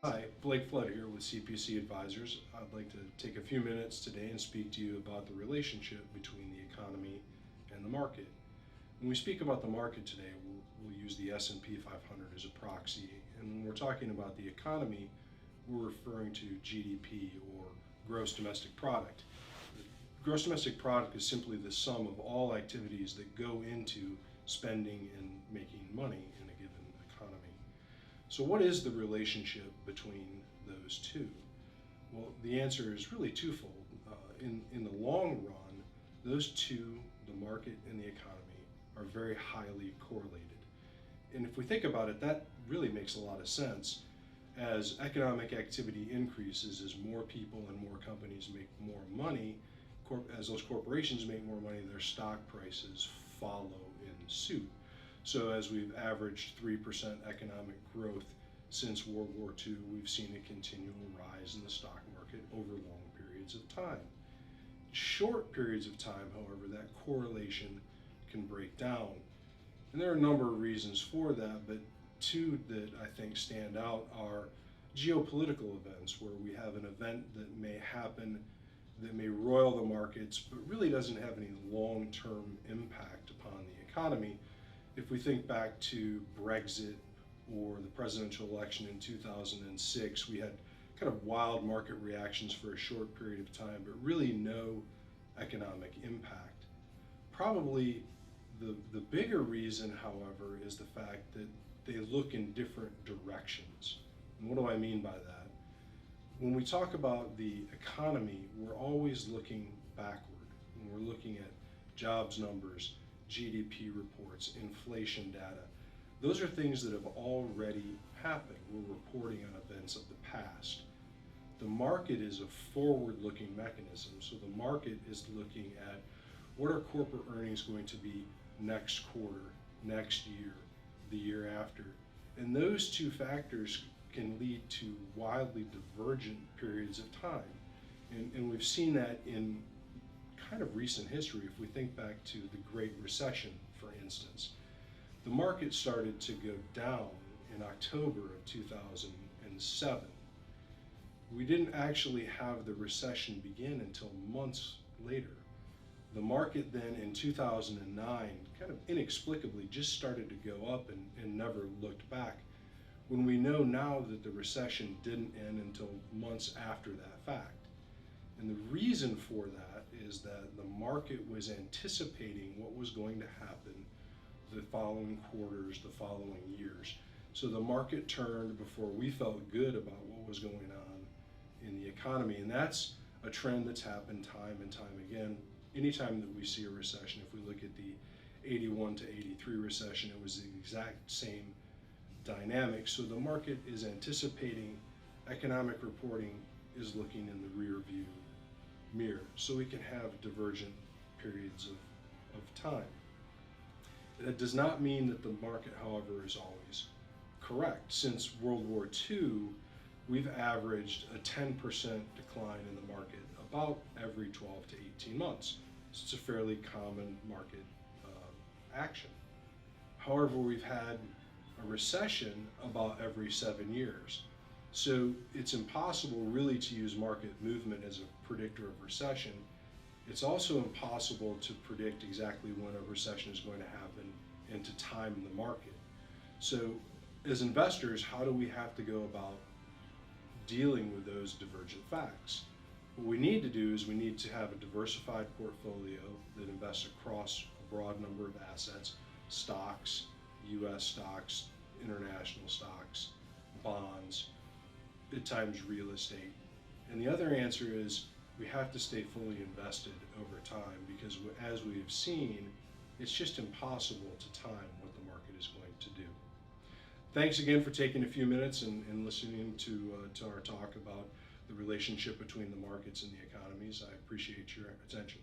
Hi, Blake Flood here with CPC Advisors. I'd like to take a few minutes today and speak to you about the relationship between the economy and the market. When we speak about the market today, we'll use the S&P 500 as a proxy, and when we're talking about the economy, we're referring to GDP, or gross domestic product. Gross domestic product is simply the sum of all activities that go into spending and making money in a given economy. So what is the relationship between those two? Well, the answer is really twofold. In the long run, those two, the market and the economy, are very highly correlated. And if we think about it, that really makes a lot of sense. As economic activity increases, as more people and more companies make more money, as those corporations make more money, their stock prices follow in suit. So as we've averaged 3% economic growth since World War II, we've seen a continual rise in the stock market over long periods of time. Short periods of time, however, that correlation can break down. And there are a number of reasons for that, but two that I think stand out are geopolitical events, where we have an event that may happen that may roil the markets, but really doesn't have any long-term impact upon the economy. If we think back to Brexit or the presidential election in 2006, we had kind of wild market reactions for a short period of time, but really no economic impact. Probably the bigger reason, however, is the fact that they look in different directions. And what do I mean by that? When we talk about the economy, we're always looking backward. When we're looking at jobs numbers, GDP reports, inflation data, those are things that have already happened. We're reporting on events of the past. The market is a forward-looking mechanism, so the market is looking at what are corporate earnings going to be next quarter, next year, the year after. And those two factors can lead to wildly divergent periods of time. And we've seen that in kind of recent history. If we think back to the Great Recession, for instance, the market started to go down in October of 2007. We didn't actually have the recession begin until months later. The market then in 2009 kind of inexplicably just started to go up and never looked back, when we know now that the recession didn't end until months after that fact. And the reason for that is that the market was anticipating what was going to happen the following quarters, the following years. So the market turned before we felt good about what was going on in the economy. And that's a trend that's happened time and time again. Anytime that we see a recession, if we look at the 81 to 83 recession, it was the exact same dynamic. So the market is anticipating, economic reporting is looking in the rear view mirror. So we can have divergent periods of time. That does not mean that the market, however, is always correct. Since World War II, we've averaged a 10% decline in the market about every 12 to 18 months. So it's a fairly common market action. However, we've had a recession about every 7 years. So it's impossible really to use market movement as a predictor of recession. It's also impossible to predict exactly when a recession is going to happen and to time the market. So as investors, how do we have to go about dealing with those divergent facts? What we need to do is we need to have a diversified portfolio that invests across a broad number of assets: stocks, US stocks, international stocks, bonds, at times real estate. And the other answer is we have to stay fully invested over time, because as we've seen, it's just impossible to time what the market is going to do. Thanks again for taking a few minutes and listening to our talk about the relationship between the markets and the economies. I appreciate your attention.